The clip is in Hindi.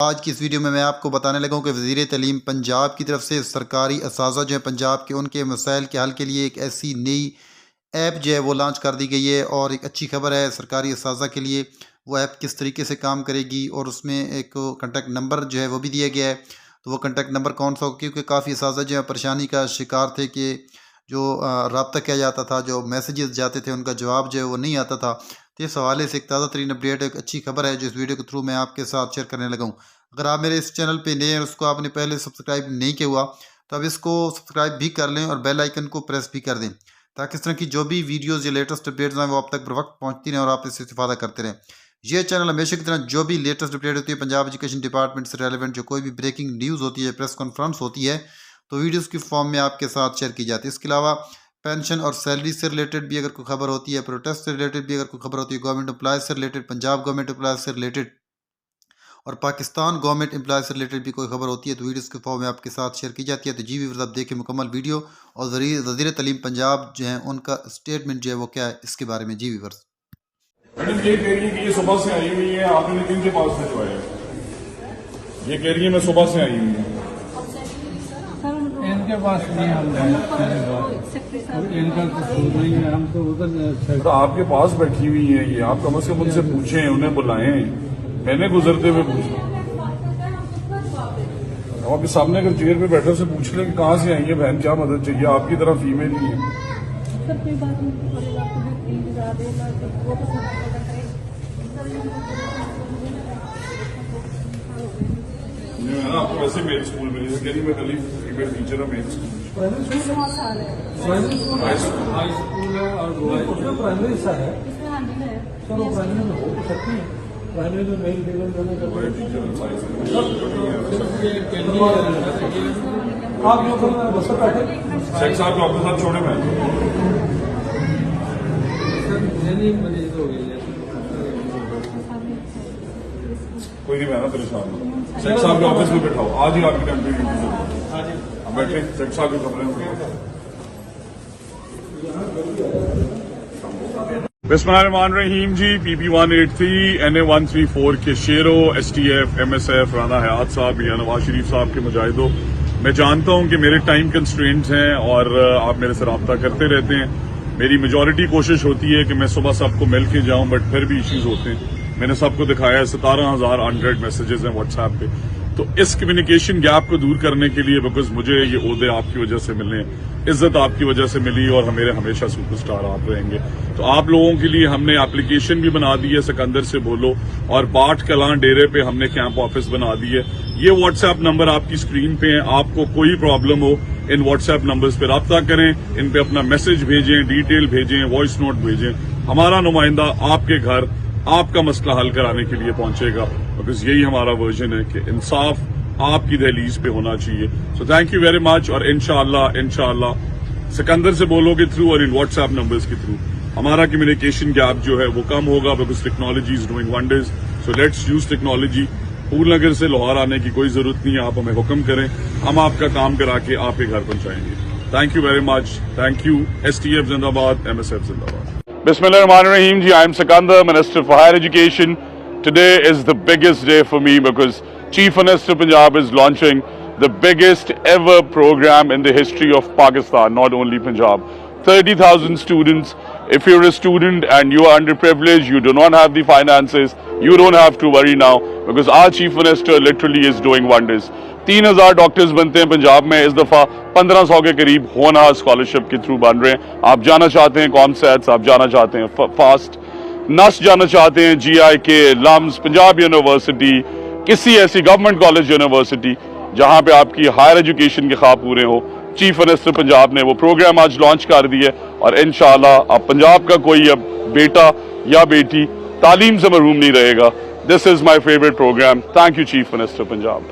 आज की इस वीडियो में मैं आपको बताने लगा हूँ कि वज़ीर तालीम पंजाब की तरफ से सरकारी असाज़ा जो है पंजाब के, उनके मसाइल के हल के लिए एक ऐसी नई ऐप जो है वो लॉन्च कर दी गई है। और एक अच्छी खबर है सरकारी असाज़ा के लिए। वो ऐप किस तरीके से काम करेगी और उसमें एक कॉन्टैक्ट नंबर जो है वो भी दिया गया है। तो वो कॉन्टैक्ट नंबर कौन सा हो, क्योंकि काफ़ी असाज़ा जो है परेशानी का शिकार थे कि जो रब्ता किया जाता था, जो मैसेजेस जाते थे, उनका जवाब जो है वो नहीं आता था। तो इस हवाले से एक ताज़ा तरीन अपडेट, एक अच्छी खबर है जो इस वीडियो के थ्रू मैं आपके साथ शेयर करने लगा हूँ। अगर आप मेरे इस चैनल पे नए हैं, उसको आपने पहले सब्सक्राइब नहीं किया हुआ, तो अब इसको सब्सक्राइब भी कर लें और बेल आइकन को प्रेस भी कर दें, ताकि इस तरह की जो भी वीडियोज़ या लेटेस्ट अपडेट्स हैं वो आप तक बर वक्त पहुँचती रहें और आप इससे इस्तेफादा करते रहें। ये चैनल हमेशा की तरह जो भी लेटेस्ट अपडेट होती है पंजाब एजुकेशन डिपार्टमेंट से रेलिवेंट, जो कोई भी ब्रेकिंग न्यूज़ होती है, प्रेस कॉन्फ्रेंस होती है, तो वीडियोज़ की फॉर्म में आपके साथ शेयर की जाती है। इसके अलावा पेंशन और सैलरी से रिलेटेड भी अगर कोई खबर होती है, प्रोटेस्ट से रिलेटेड भी अगर कोई खबर होती है, गवर्नमेंट एम्प्लॉयज़ से रिलेटेड, पंजाब गवर्नमेंट एम्प्लॉयज़ से रिलेटेड और पाकिस्तान गवर्नमेंट एम्प्लॉयज़ से रिलेटेड भी कोई खबर होती है, तो वीडियोज़ के फॉर्म में आपके साथ शेयर की जाती है। तो जी व्यूअर्स, आप देखें मुकम्मल वीडियो और वज़ीर तालीम पंजाब जो है उनका स्टेटमेंट जो है वो क्या है इसके बारे में। जी व्यूअर्स, मैडम ये कह रही है कि ये सुबह से आई हुई है, आपने इनके पास भिजवाया है। ये कह रही है मैं सुबह से आई हुई हूँ। इनके पास नहीं, हम इनका कसूर नहीं है, हम तो उधर। तो आपके पास बैठी हुई है ये, आप कम से कम उनसे पूछें, उन्हें बुलाएं। मैंने गुजरते हुए पूछा, हम आपके सामने अगर चेयर पे बैठे से पूछ ले कि कहाँ से आई है बहन, क्या मदद चाहिए, आपकी तरह फीमेल ही है। आपको वैसे मेरे स्कूल में जैसे कह रही मैं कल ही फीमेल टीचर हूँ मेरे स्कूल हाई स्कूल है और प्राइमरी सा है। चलो प्राइमरी में हो सकती है, प्राइमरी में मेल फीमेल दोनों आप लोग बस बैठे शेख साहब को आपके साथ छोड़े मैं कोई नहीं, मैं ना परेशान हूँ। शेख साहब के ऑफिस में बैठाओ, आज ही आपकी कंट्री अब बैठे शेख साहब की खबरें। बिस्मिल्लाहिर्रहमानिर्रहीम जी, PP183 NA134 के शेरों, STF MSF राना हयात साहब या नवाज शरीफ साहब के मुजाहिदों, मैं जानता हूं कि मेरे टाइम कंस्ट्रेंट्स हैं और आप मेरे से रब्ता करते रहते हैं। मेरी मेजॉरिटी कोशिश होती है कि मैं सुबह सबको मिल के जाऊं, बट फिर भी इश्यूज होते हैं। मैंने सबको दिखाया 17,100 मैसेजेस हैं व्हाट्सएप पे। तो इस कम्युनिकेशन गैप को दूर करने के लिए, बिकॉज मुझे ये ओहदे आपकी वजह से मिले, इज्जत आपकी वजह से मिली और मेरे हमेशा सुपरस्टार आप रहेंगे। तो आप लोगों के लिए हमने एप्लीकेशन भी बना दी है, सिकंदर से बोलो, और बाट कलां डेरे पे हमने कैंप ऑफिस बना दी है। ये व्हाट्सएप नंबर आपकी स्क्रीन पे है, आपको कोई प्रॉब्लम हो इन व्हाट्सएप नंबर्स पे रब्ता करें, इन पे अपना मैसेज भेजें, डिटेल भेजें, वॉइस नोट भेजें। हमारा नुमाइंदा आपके घर आपका मसला हल कराने के लिए पहुंचेगा, बिकॉज यही हमारा वर्जन है कि इंसाफ आपकी दहलीज पे होना चाहिए। So thank you very much. और इंशाल्लाह सिकंदर से बोलोगे थ्रू और इन व्हाट्सएप नंबर्स के थ्रू हमारा कम्युनिकेशन गैप जो है वो कम होगा, because technology is doing wonders. So let's use technology. Phoolnagar से लाहौर आने की कोई जरूरत नहीं है, आप हमें हुक्म करें, हम आपका काम करा के आपके घर पहुंचाएंगे। Thank you very much, thank you. STF जिंदाबाद, MSF जिंदाबाद। Bismillahirrahmanirrahim ji, I am Sikandar, Minister for Higher Education. Today is the biggest day for me because Chief Minister Punjab is launching the biggest ever program in the history of Pakistan, not only Punjab. 30,000 students. If you're a student and you are underprivileged, you do not have the finances, you don't have to worry now because our Chief Minister literally is doing wonders. 3,000 doctors बनते हैं पंजाब में, इस दफा 1,500 के करीब होनहार स्कॉलरशिप के थ्रू बन रहे हैं। आप जाना चाहते हैं कॉमसेट्स, आप जाना चाहते हैं फास्ट, नस जाना चाहते हैं GIK, लम्स, पंजाब यूनिवर्सिटी, किसी ऐसी गवर्नमेंट कॉलेज यूनिवर्सिटी जहां पे आपकी हायर एजुकेशन के ख्वाब पूरे हो, चीफ मिनिस्टर पंजाब ने वो प्रोग्राम आज लॉन्च कर दिया और इंशाल्लाह अब पंजाब का कोई अब बेटा या बेटी तालीम से महरूम नहीं रहेगा। This is my favourite programme. Thank you chief minister Punjab.